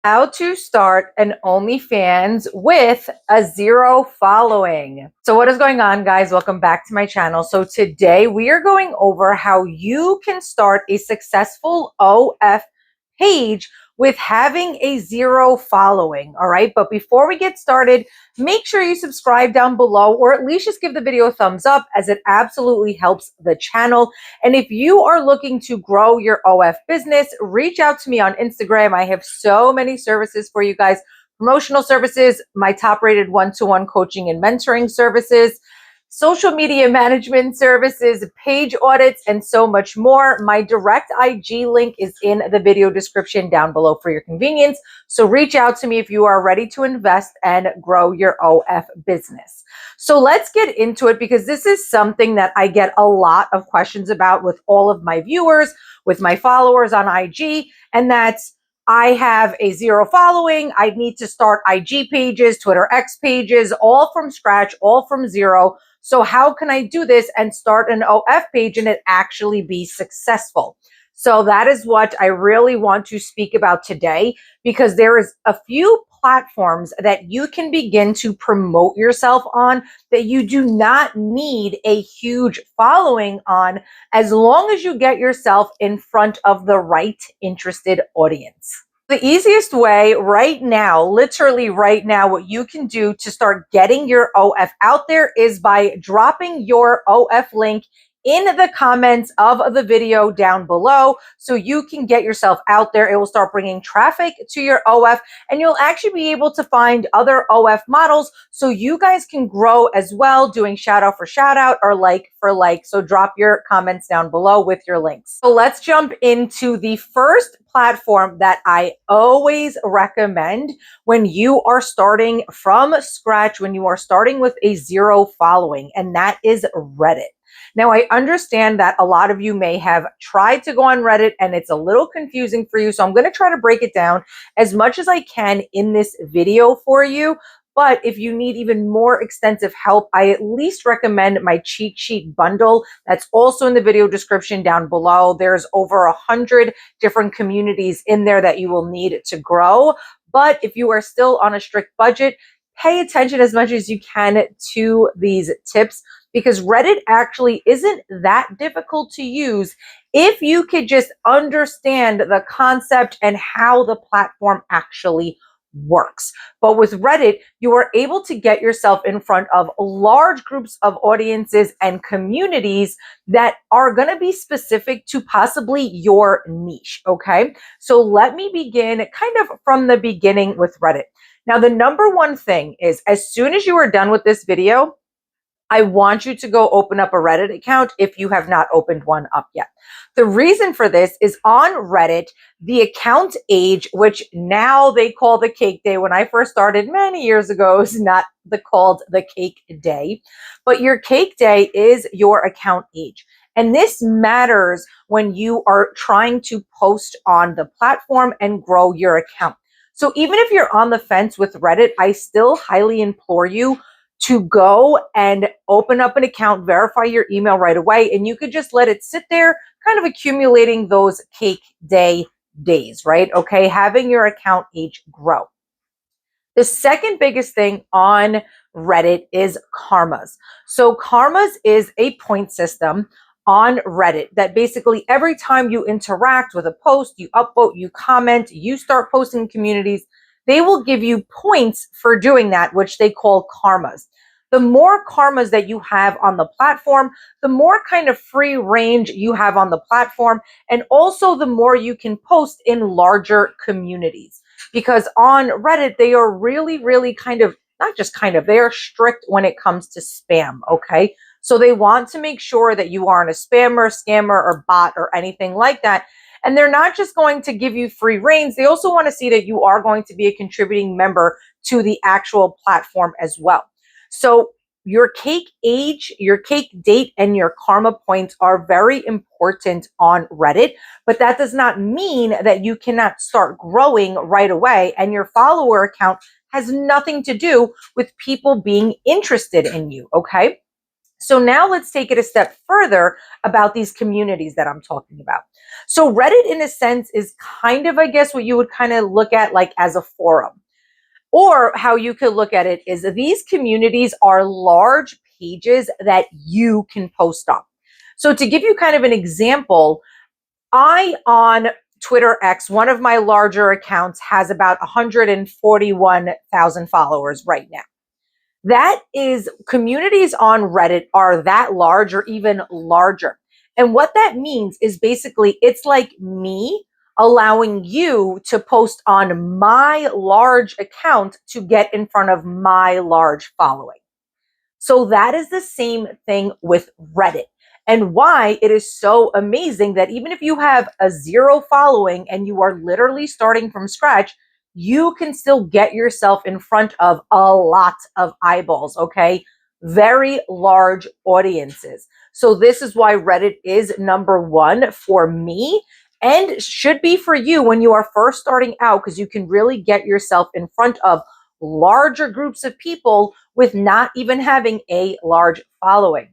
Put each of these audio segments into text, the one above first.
How to start an OnlyFans with a zero following. So what is going on, guys? Welcome back to my channel. So today we are going over how you can start a successful OF page with having a zero following. All right. But before we get started, make sure you subscribe down below, or at least just give the video a thumbs up, as it absolutely helps the channel. And if you are looking to grow your OF business, reach out to me on Instagram. I have so many services for you guys: promotional services, my top rated one-to-one coaching and mentoring services, social media management services, page audits, and so much more. My direct IG link is in the video description down below for your convenience. So reach out to me if you are ready to invest and grow your OF business. So let's get into it, because this is something that I get a lot of questions about with all of my viewers, with my followers on IG, and that's: I have a zero following. I need to start IG pages, Twitter X pages, all from scratch, all from zero. So how can I do this and start an OF page and it actually be successful? So that is what I really want to speak about today, because there is a few platforms that you can begin to promote yourself on that you do not need a huge following on, as long as you get yourself in front of the right interested audience. The easiest way right now, literally right now, what you can do to start getting your OF out there is by dropping your OF link in the comments of the video down below, so you can get yourself out there. It will start bringing traffic to your OF, and you'll actually be able to find other OF models, so you guys can grow as well, doing shout out for shout out or like for like. So drop your comments down below with your links. So let's jump into the first platform that I always recommend when you are starting from scratch, when you are starting with a zero following, and that is Reddit. Now, I understand that a lot of you may have tried to go on Reddit and it's a little confusing for you. So I'm going to try to break it down as much as I can in this video for you. But if you need even more extensive help, I at least recommend my cheat sheet bundle. That's also in the video description down below. There's over 100 different communities in there that you will need to grow. But if you are still on a strict budget, pay attention as much as you can to these tips, because Reddit actually isn't that difficult to use if you could just understand the concept and how the platform actually works. But with Reddit, you are able to get yourself in front of large groups of audiences and communities that are going to be specific to possibly your niche. Okay, so let me begin kind of from the beginning with Reddit. Now, the number one thing is, as soon as you are done with this video, I want you to go open up a Reddit account if you have not opened one up yet. The reason for this is, on Reddit, the account age, which now they call the cake day, when I first started many years ago, is not called the cake day, but your cake day is your account age. And this matters when you are trying to post on the platform and grow your account. So even if you're on the fence with Reddit, I still highly implore you to go and open up an account, verify your email right away, and you could just let it sit there, kind of accumulating those cake day days, right? Okay, having your account age grow. The second biggest thing on Reddit is karmas. So karmas is a point system on Reddit that basically every time you interact with a post, you upvote, you comment, you start posting communities, they will give you points for doing that, which they call karmas. The more karmas that you have on the platform, the more kind of free range you have on the platform, and also the more you can post in larger communities. Because on Reddit, they are really, really they are strict when it comes to spam, okay? So they want to make sure that you aren't a spammer, scammer, or bot, or anything like that. And they're not just going to give you free reigns. They also want to see that you are going to be a contributing member to the actual platform as well. So your cake age, your cake date, and your karma points are very important on Reddit, but that does not mean that you cannot start growing right away, and your follower account has nothing to do with people being interested in you, okay? So now let's take it a step further about these communities that I'm talking about. So Reddit, in a sense, is kind of, I guess, what you would kind of look at like as a forum. Or how you could look at it is that these communities are large pages that you can post on. So to give you kind of an example, on Twitter X, one of my larger accounts has about 141,000 followers right now. That is, communities on Reddit are that large or even larger. And what that means is basically it's like me allowing you to post on my large account to get in front of my large following. So that is the same thing with Reddit, and why it is so amazing that even if you have a zero following and you are literally starting from scratch, you can still get yourself in front of a lot of eyeballs, okay? Very large audiences. So this is why Reddit is number one for me and should be for you when you are first starting out, because you can really get yourself in front of larger groups of people with not even having a large following.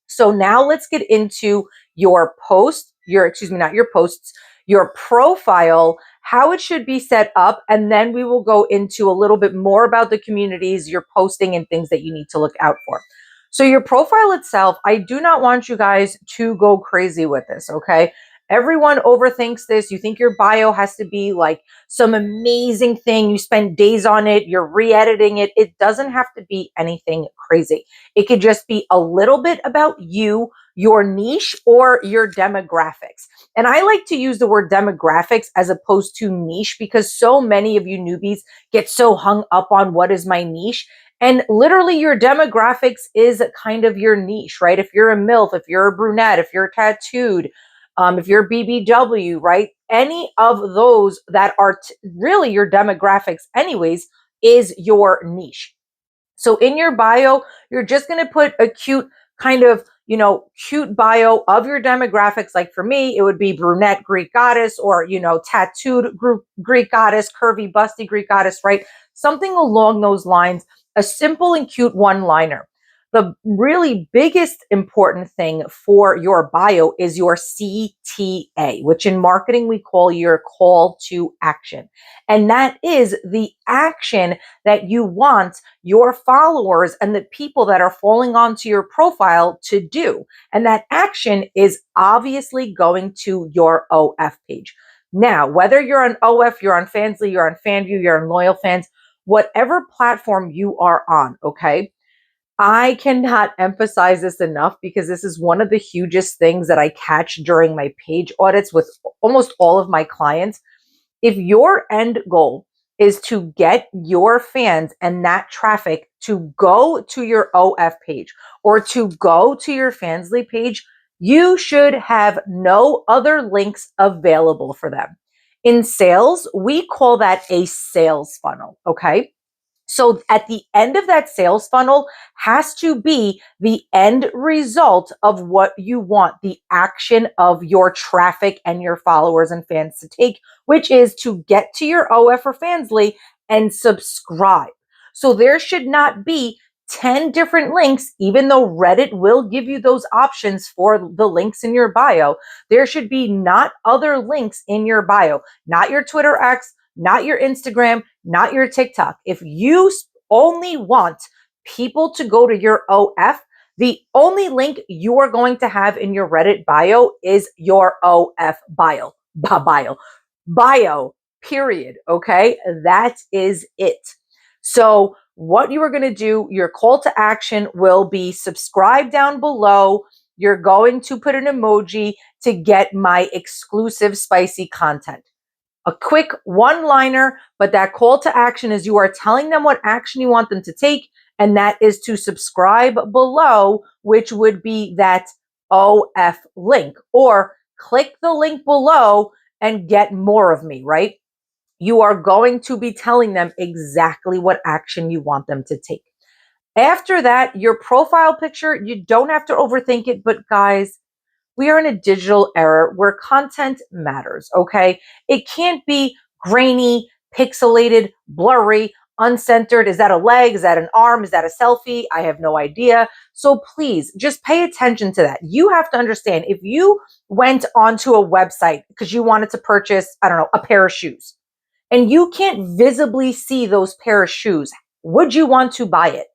So now let's get into your post, not your posts, your profile, how it should be set up. And then we will go into a little bit more about the communities you're posting and things that you need to look out for. So your profile itself, I do not want you guys to go crazy with this, okay? Everyone overthinks this. You think your bio has to be like some amazing thing. You spend days on it. You're re-editing it. It doesn't have to be anything crazy. It could just be a little bit about you, your niche, or your demographics. And I like to use the word demographics as opposed to niche, because so many of you newbies get so hung up on what is my niche. And literally your demographics is kind of your niche, right? If you're a MILF, if you're a brunette, if you're tattooed, if you're BBW, right? Any of those that are really your demographics anyways is your niche. So in your bio, you're just going to put a cute kind of, cute bio of your demographics. Like for me, it would be brunette Greek goddess, or, tattooed Greek goddess, curvy, busty Greek goddess, right? Something along those lines, a simple and cute one-liner. The really biggest important thing for your bio is your CTA, which in marketing we call your call to action. And that is the action that you want your followers and the people that are falling onto your profile to do. And that action is obviously going to your OF page. Now, whether you're on OF, you're on Fansly, you're on Fanvue, you're on Onlyfans, whatever platform you are on, okay? I cannot emphasize this enough, because this is one of the hugest things that I catch during my page audits with almost all of my clients. If your end goal is to get your fans and that traffic to go to your OF page or to go to your Fansly page, you should have no other links available for them. In sales, we call that a sales funnel, okay? So at the end of that sales funnel has to be the end result of what you want the action of your traffic and your followers and fans to take, which is to get to your OF or Fansly and subscribe. So there should not be 10 different links, even though Reddit will give you those options for the links in your bio. There should be not other links in your bio, not your Twitter X, not your Instagram, not your TikTok. If you only want people to go to your OF, the only link you are going to have in your Reddit bio is your OF bio, period. Okay. That is it. So what you are going to do, your call to action will be subscribe down below. You're going to put an emoji to get my exclusive spicy content. A quick one-liner, but that call to action is you are telling them what action you want them to take, and that is to subscribe below, which would be that OF link, or click the link below and get more of me, right? You are going to be telling them exactly what action you want them to take. After that, your profile picture, you don't have to overthink it, but guys, we are in a digital era where content matters, okay? It can't be grainy, pixelated, blurry. uncentered. Is that a leg? Is that an arm? Is that a selfie? I have no idea. So please just pay attention to that. You have to understand, if you went onto a website because you wanted to purchase, I don't know, a pair of shoes, and you can't visibly see those pair of shoes, would you want to buy it?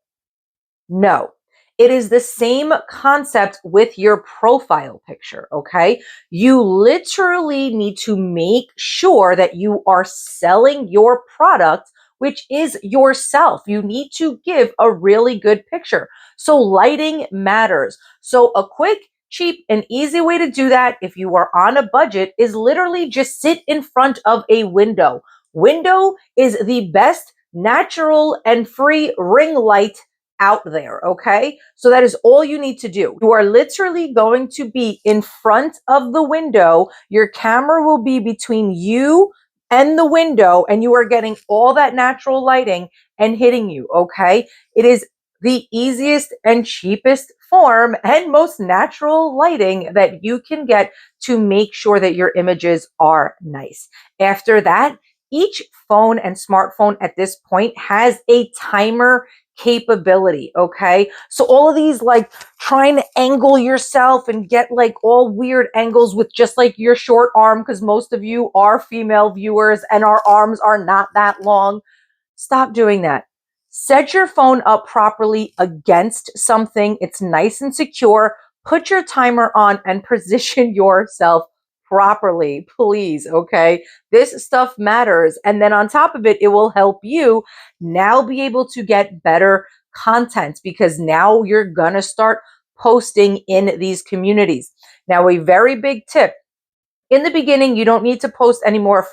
No. It is the same concept with your profile picture, okay? You literally need to make sure that you are selling your product, which is yourself. You need to give a really good picture. So lighting matters. So a quick, cheap, and easy way to do that, if you are on a budget, is literally just sit in front of a window. Window is the best natural and free ring light out there, okay? So that is all you need to do. You are literally going to be in front of the window. Your camera will be between you and the window, and you are getting all that natural lighting and hitting you, okay? It is the easiest and cheapest form and most natural lighting that you can get to make sure that your images are nice. After that, each phone and smartphone at this point has a timer capability, okay? So all of these, like trying to angle yourself and get like all weird angles with just like your short arm, because most of you are female viewers and our arms are not that long. Stop doing that. Set your phone up properly against something. It's nice and secure. Put your timer on and position yourself properly, please, okay? This stuff matters. And then on top of it, it will help you now be able to get better content, because now you're gonna start posting in these communities. Now, a very big tip: in the beginning, you don't need to post anymore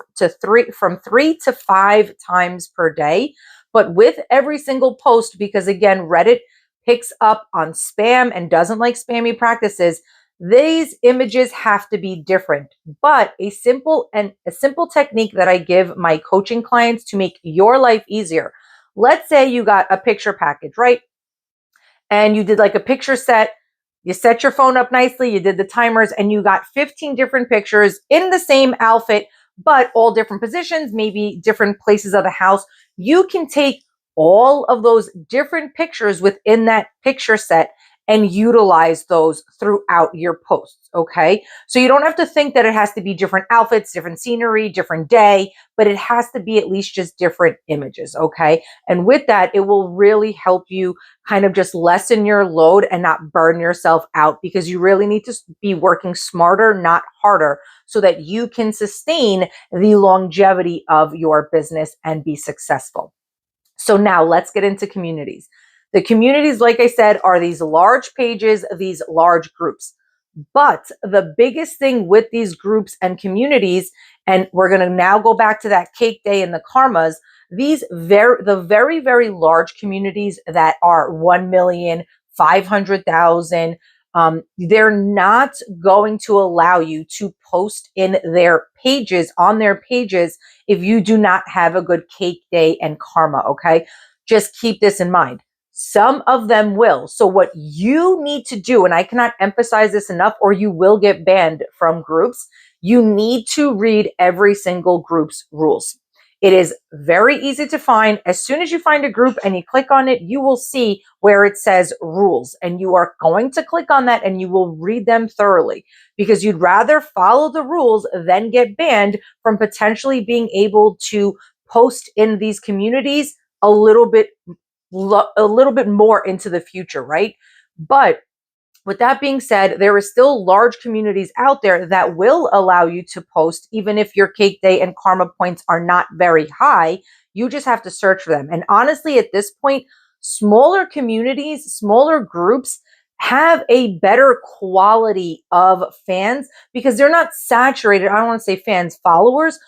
from 3 to 5 times per day. But with every single post, because again, Reddit picks up on spam and doesn't like spammy practices, these images have to be different. But a simple technique that I give my coaching clients to make your life easier. Let's say you got a picture package, right? And you did like a picture set. You set your phone up nicely, you did the timers, and you got 15 different pictures in the same outfit, but all different positions, maybe different places of the house. You can take all of those different pictures within that picture set and utilize those throughout your posts, okay? So you don't have to think that it has to be different outfits, different scenery, different day, but it has to be at least just different images, okay? And with that, it will really help you kind of just lessen your load and not burn yourself out, because you really need to be working smarter, not harder, so that you can sustain the longevity of your business and be successful. So now let's get into communities. The communities, like I said, are these large pages, these large groups. But the biggest thing with these groups and communities, and we're going to now go back to that cake day and the karmas, the very, very large communities that are 1 million, 500,000, they're not going to allow you to post in their pages, on their pages, if you do not have a good cake day and karma, okay? Just keep this in mind. Some of them will. So what you need to do, and I cannot emphasize this enough, or you will get banned from groups, you need to read every single group's rules. It is very easy to find. As soon as you find a group and you click on it, you will see where it says rules, and you are going to click on that and you will read them thoroughly, because you'd rather follow the rules than get banned from potentially being able to post in these communities a little bit more into the future, right? But with that being said, there is still large communities out there that will allow you to post, even if your cake day and karma points are not very high. You just have to search for them. And honestly, at this point, smaller communities, smaller groups have a better quality of fans, because they're not saturated. I don't want to say fans, followers.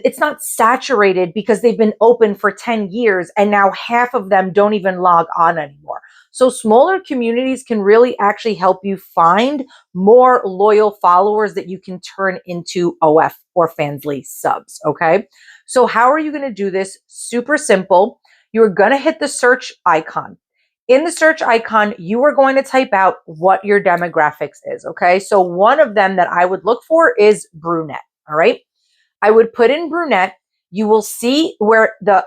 It's not saturated because they've been open for 10 years and now half of them don't even log on anymore. So smaller communities can really actually help you find more loyal followers that you can turn into OF or Fansly subs, okay? So how are you going to do this? Super simple. You're going to hit the search icon. In the search icon, you are going to type out what your demographics is, okay? So one of them that I would look for is brunette, all right? I would put in brunette. You will see where the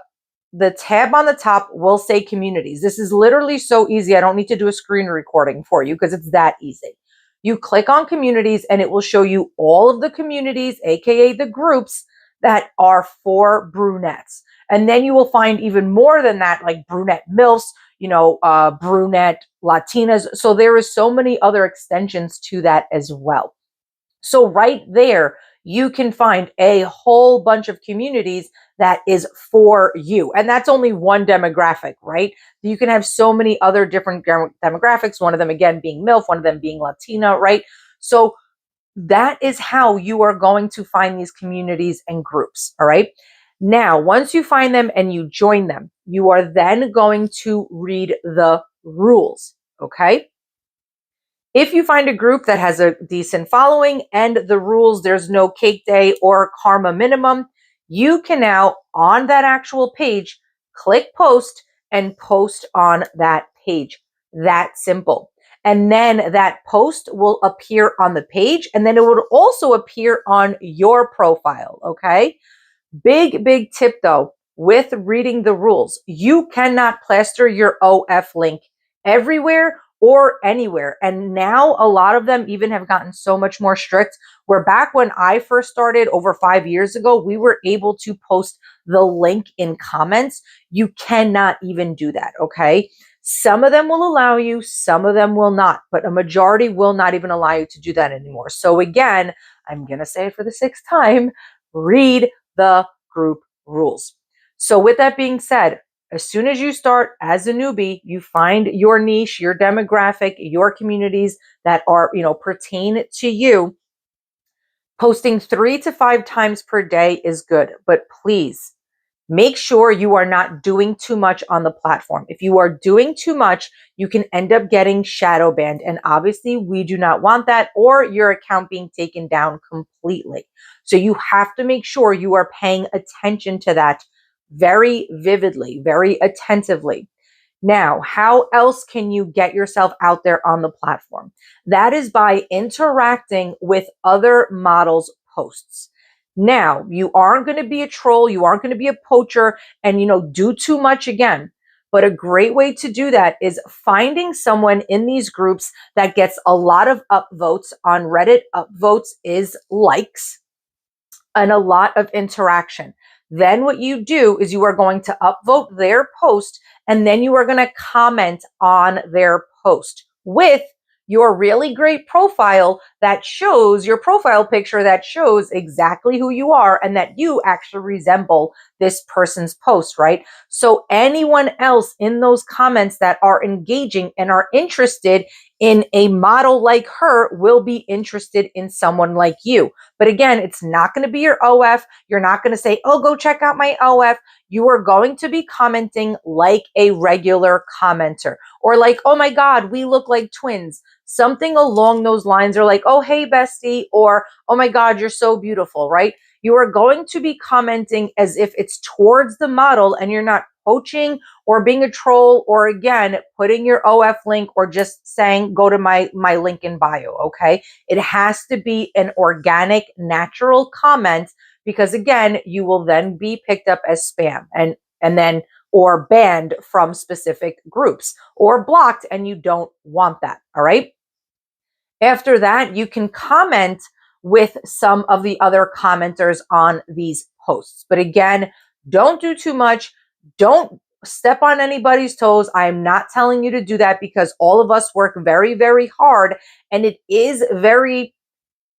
the tab on the top will say communities. This is literally so easy. I don't need to do a screen recording for you because it's that easy. You click on communities and it will show you all of the communities, aka the groups that are for brunettes. And then you will find even more than that, like brunette MILFs, brunette Latinas. So there is so many other extensions to that as well. So right there, you can find a whole bunch of communities that is for you. And that's only one demographic, right? You can have so many other different demographics, one of them again being MILF, one of them being Latina, right? So that is how you are going to find these communities and groups, all right? Now, once you find them and you join them, you are then going to read the rules, okay? If you find a group that has a decent following and the rules, there's no cake day or karma minimum, you can now, on that actual page, click post and post on that page. That simple. And then that post will appear on the page, and then it would also appear on your profile, okay? Big tip though, with reading the rules, you cannot plaster your OF link everywhere or anywhere. And now a lot of them even have gotten so much more strict, where back when I first started over 5 years ago, we were able to post the link in comments. You cannot even do that, okay? Some of them will allow you, some of them will not, but a majority will not even allow you to do that anymore. So again, I'm going to say it for the 6th time, read the group rules. So with that being said, as soon as you start as a newbie, you find your niche, your demographic, your communities that are, pertain to you. Posting 3 to 5 times per day is good, but please make sure you are not doing too much on the platform. If you are doing too much, you can end up getting shadow banned. And obviously we do not want that, or your account being taken down completely. So you have to make sure you are paying attention to that very vividly, very attentively. Now, how else can you get yourself out there on the platform? That is by interacting with other models' posts. Now, you aren't going to be a troll, you aren't going to be a poacher and, do too much again. But a great way to do that is finding someone in these groups that gets a lot of upvotes. On Reddit, upvotes is likes and a lot of interaction. Then what you do is you are going to upvote their post, and then you are going to comment on their post with your really great profile that shows your profile picture that shows exactly who you are and that you actually resemble this person's post, right? So anyone else in those comments that are engaging and are interested in a model like her will be interested in someone like you. But again, it's not going to be your OF. You're not going to say, oh, go check out my OF. You are going to be commenting like a regular commenter, or like, oh my God, we look like twins. Something along those lines, or like, oh, hey, bestie, or oh my God, you're so beautiful, right? You are going to be commenting as if it's towards the model and you're not poaching or being a troll, or again, putting your OF link or just saying, go to my link in bio, okay? It has to be an organic, natural comment, because again, you will then be picked up as spam and then or banned from specific groups or blocked, and you don't want that, all right? After that, you can comment with some of the other commenters on these posts. But again, don't do too much. Don't step on anybody's toes. I am not telling you to do that, because all of us work very, very hard, and it is very,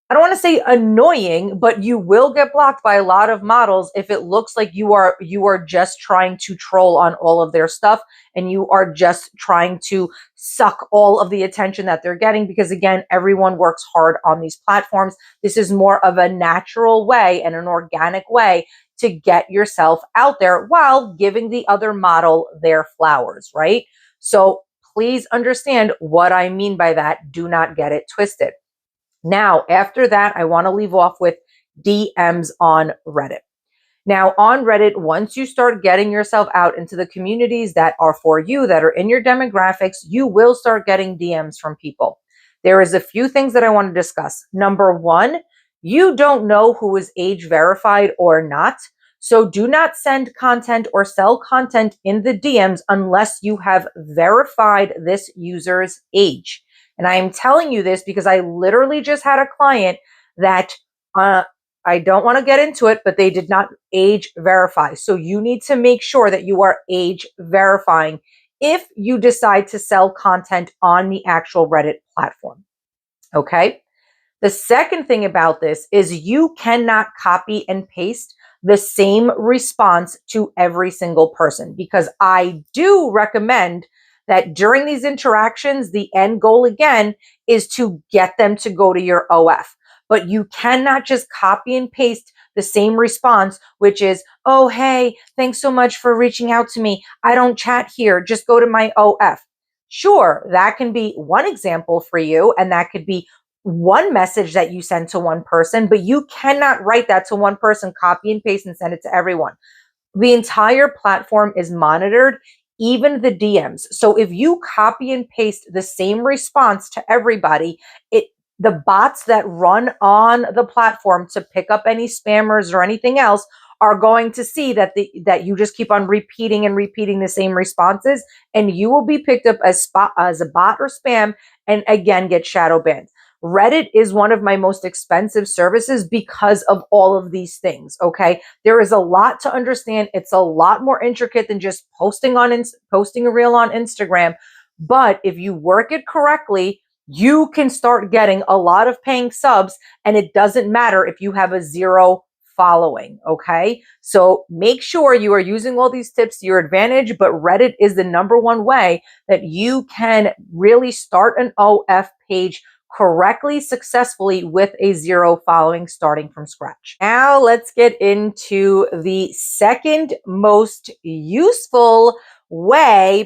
I don't want to say annoying, but you will get blocked by a lot of models if it looks like you are just trying to troll on all of their stuff and you are just trying to suck all of the attention that they're getting, because again, everyone works hard on these platforms. This is more of a natural way and an organic way to get yourself out there while giving the other model their flowers, right? So please understand what I mean by that. Do not get it twisted. Now, after that, I want to leave off with DMs on Reddit. Now, on Reddit, once you start getting yourself out into the communities that are for you, that are in your demographics, you will start getting DMs from people. There is a few things that I want to discuss. Number one, you don't know who is age verified or not. So do not send content or sell content in the DMs unless you have verified this user's age. And I am telling you this because I literally just had a client that I don't want to get into it, but they did not age verify. So you need to make sure that you are age verifying if you decide to sell content on the actual Reddit platform. Okay. The second thing about this is you cannot copy and paste the same response to every single person, because I do recommend that during these interactions, the end goal again is to get them to go to your OF. But you cannot just copy and paste the same response, which is, oh, hey, thanks so much for reaching out to me. I don't chat here. Just go to my OF. Sure, that can be one example for you, and that could be one message that you send to one person, but you cannot write that to one person, copy and paste and send it to everyone. The entire platform is monitored, even the DMs. So if you copy and paste the same response to everybody, the bots that run on the platform to pick up any spammers or anything else are going to see that you just keep on repeating and repeating the same responses, and you will be picked up as a bot or spam, and again get shadow banned. Reddit is one of my most expensive services because of all of these things. Okay. There is a lot to understand. It's a lot more intricate than just posting a reel on Instagram. But if you work it correctly, you can start getting a lot of paying subs, and it doesn't matter if you have a 0 following. Okay. So make sure you are using all these tips to your advantage, but Reddit is the number one way that you can really start an OF page correctly, successfully with a 0 following starting from scratch. Now let's get into the second most useful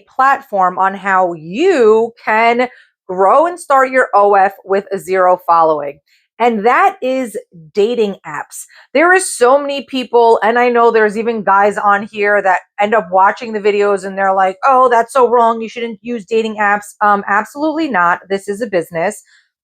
platform on how you can grow and start your OF with a 0 following. And that is dating apps. There is so many people, and I know there's even guys on here that end up watching the videos and they're like, oh, that's so wrong. You shouldn't use dating apps. Absolutely not. This is a business.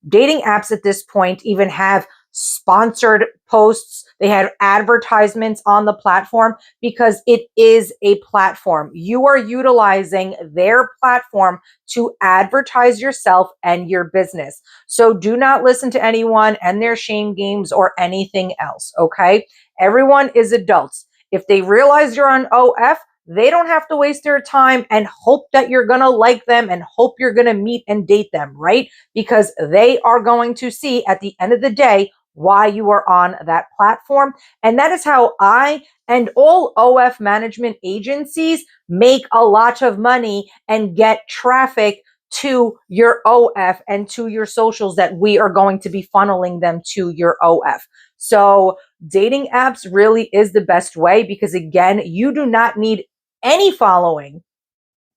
Dating apps at this point even have sponsored posts. They have advertisements on the platform because it is a platform. You are utilizing their platform to advertise yourself and your business. So do not listen to anyone and their shame games or anything else. Okay. Everyone is adults. If they realize you're on OF, they don't have to waste their time and hope that you're going to like them and hope you're going to meet and date them, right? Because they are going to see at the end of the day why you are on that platform. And that is how I and all OF management agencies make a lot of money and get traffic to your OF and to your socials that we are going to be funneling them to your OF. So dating apps really is the best way because, again, you do not need any following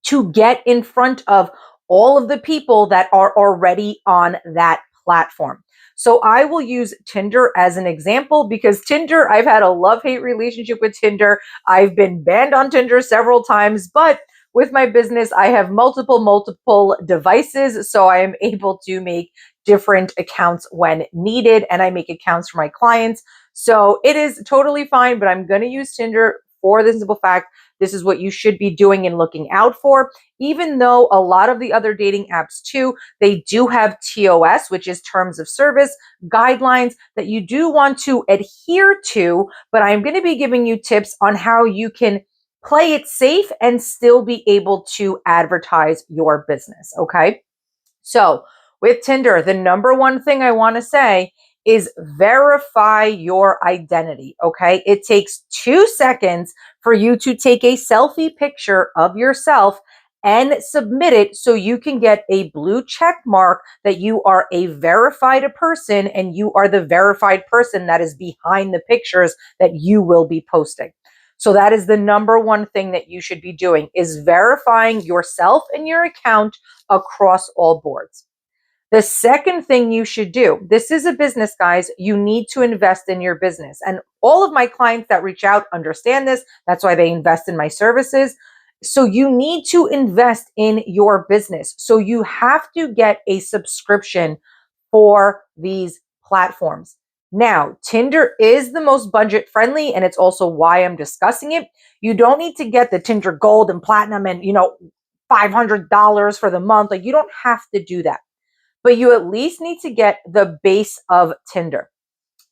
to get in front of all of the people that are already on that platform. So I will use Tinder as an example because Tinder, I've had a love-hate relationship with Tinder. I've been banned on Tinder several times, but with my business, I have multiple devices. So I am able to make different accounts when needed, and I make accounts for my clients. So it is totally fine, but I'm going to use Tinder for the simple fact this is what you should be doing and looking out for, even though a lot of the other dating apps too, they do have TOS, which is terms of service guidelines that you do want to adhere to, but I'm going to be giving you tips on how you can play it safe and still be able to advertise your business. Okay. So with Tinder, the number one thing I want to say is verify your identity. Okay. It takes 2 seconds for you to take a selfie picture of yourself and submit it so you can get a blue check mark that you are a verified person and you are the verified person that is behind the pictures that you will be posting. So that is the number one thing that you should be doing, is verifying yourself and your account across all boards. The second thing you should do, this is a business, guys, you need to invest in your business. And all of my clients that reach out understand this. That's why they invest in my services. So you need to invest in your business. So you have to get a subscription for these platforms. Now, Tinder is the most budget friendly, and it's also why I'm discussing it. You don't need to get the Tinder Gold and Platinum and, $500 for the month. Like, you don't have to do that, but you at least need to get the base of Tinder.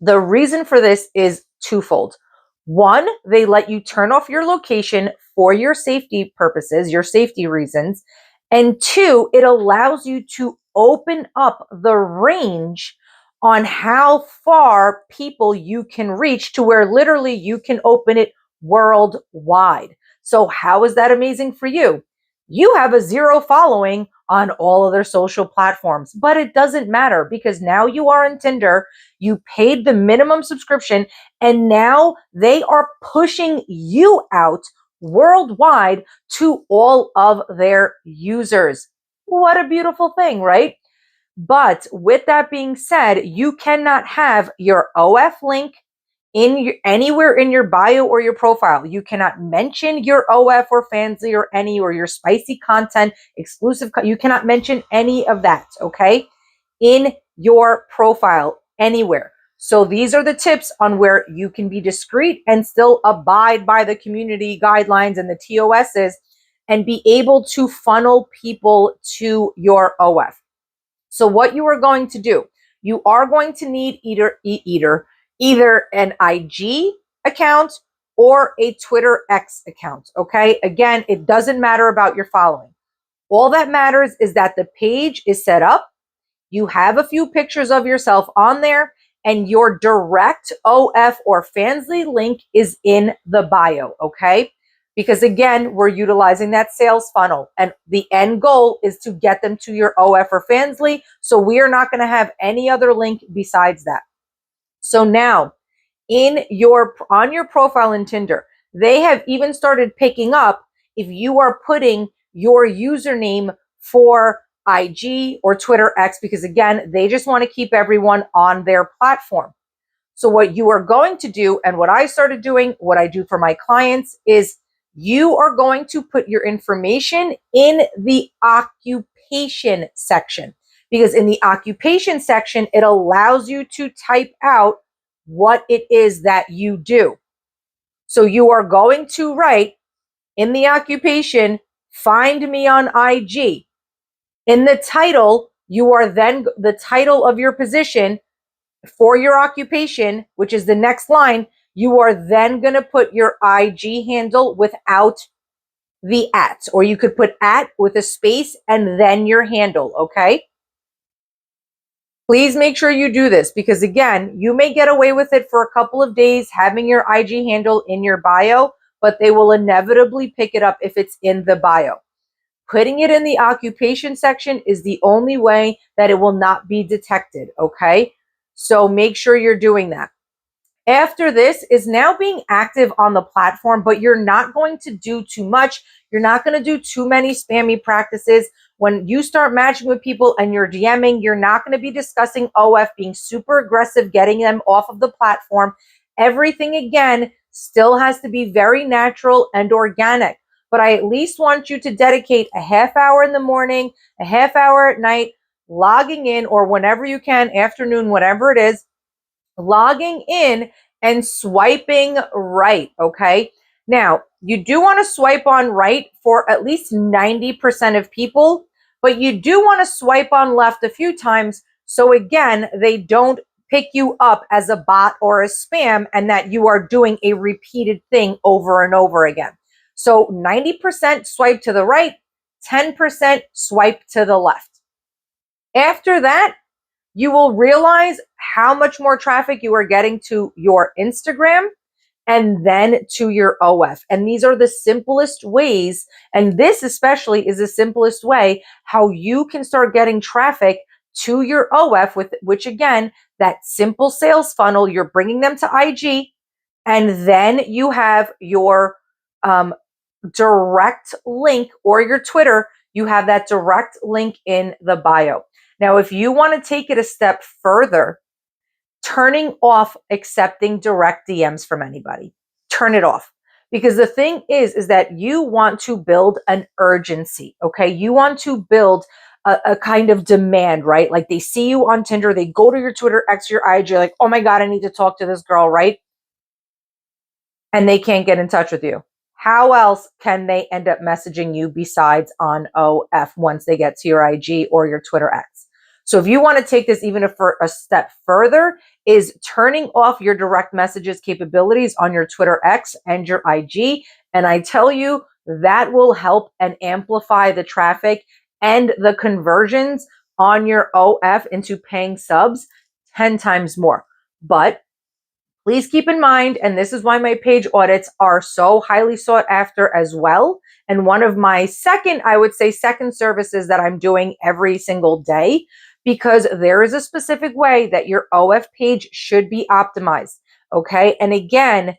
The reason for this is twofold. One, they let you turn off your location for your safety purposes, your safety reasons. And two, it allows you to open up the range on how far people you can reach, to where literally you can open it worldwide. So how is that amazing for you? You have a zero following on all of their social platforms, but it doesn't matter because now you are on Tinder, you paid the minimum subscription, and now they are pushing you out worldwide to all of their users. What a beautiful thing, right? But with that being said, you cannot have your OF link anywhere in your bio or your profile. You cannot mention your OF or Fanvue or your spicy content, exclusive. You cannot mention any of that, okay? In your profile anywhere. So these are the tips on where you can be discreet and still abide by the community guidelines and the TOSs and be able to funnel people to your OF. So what you are going to do, you are going to need either an IG account or a Twitter X account, okay? Again, it doesn't matter about your following. All that matters is that the page is set up, you have a few pictures of yourself on there, and your direct OF or Fanvue link is in the bio, okay? Because again, we're utilizing that sales funnel, and the end goal is to get them to your OF or Fanvue. So we are not going to have any other link besides that. So now on your profile in Tinder, they have even started picking up if you are putting your username for IG or Twitter X, because again, they just want to keep everyone on their platform. So what you are going to do, and what I started doing, what I do for my clients, is you are going to put your information in the occupation section, because in the occupation section, it allows you to type out what it is that you do. So you are going to write in the occupation, find me on IG. In the title, you are then the title of your position for your occupation, which is the next line. You are then going to put your IG handle without the @ or you could put @ with a space and then your handle, okay? Please make sure you do this, because again, you may get away with it for a couple of days having your IG handle in your bio, but they will inevitably pick it up if it's in the bio. Putting it in the occupation section is the only way that it will not be detected, okay? So make sure you're doing that. After this is now being active on the platform, but you're not going to do too much. You're not going to do too many spammy practices. When you start matching with people and you're DMing, you're not going to be discussing OF, being super aggressive, getting them off of the platform. Everything, again, still has to be very natural and organic. But I at least want you to dedicate a half hour in the morning, a half hour at night, logging in, or whenever you can, afternoon, whatever it is, logging in and swiping right, okay? Now, you do want to swipe on right for at least 90% of people, but you do want to swipe on left a few times so, again, they don't pick you up as a bot or a spam and that you are doing a repeated thing over and over again. So 90% swipe to the right, 10% swipe to the left. After that, you will realize how much more traffic you are getting to your Instagram and then to your OF. And these are the simplest ways, and this especially is the simplest way how you can start getting traffic to your OF, with which, again, that simple sales funnel, you're bringing them to IG, and then you have your direct link, or your Twitter, you have that direct link in the bio. Now, if you want to take it a step further, turning off accepting direct DMs from anybody, turn it off. Because the thing is that you want to build an urgency, okay? You want to build a kind of demand, right? Like they see you on Tinder, they go to your Twitter X, your IG, like, oh my God, I need to talk to this girl, right? And they can't get in touch with you. How else can they end up messaging you besides on OF once they get to your IG or your Twitter X? So if you want to take this even a step further, is turning off your direct messages capabilities on your Twitter X and your IG. And I tell you, that will help and amplify the traffic and the conversions on your OF into paying subs 10 times more. But please keep in mind, and this is why my page audits are so highly sought after as well. And one of my second services that I'm doing every single day, because there is a specific way that your OF page should be optimized. Okay. And again,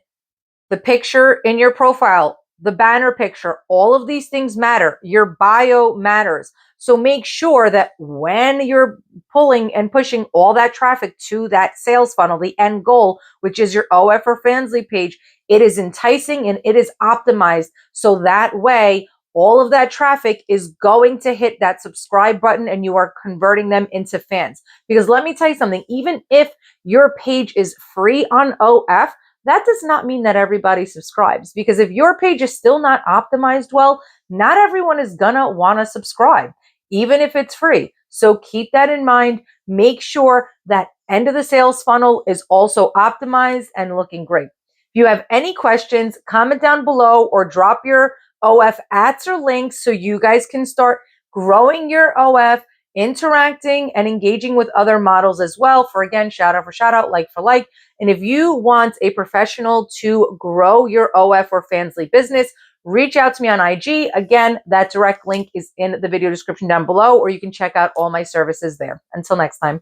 the picture in your profile, the banner picture, all of these things matter. Your bio matters. So make sure that when you're pulling and pushing all that traffic to that sales funnel, the end goal, which is your OF or Fanvue page, it is enticing and it is optimized. So that way, all of that traffic is going to hit that subscribe button and you are converting them into fans. Because let me tell you something, even if your page is free on OF, that does not mean that everybody subscribes, because if your page is still not optimized well, not everyone is gonna want to subscribe, even if it's free. So keep that in mind. Make sure that end of the sales funnel is also optimized and looking great. If you have any questions, comment down below or drop your OF ads or links so you guys can start growing your OF, interacting and engaging with other models as well. For again, shout out for shout out, like for like. And if you want a professional to grow your OF or Fanvue business, reach out to me on IG. Again, that direct link is in the video description down below, or you can check out all my services there. Until next time.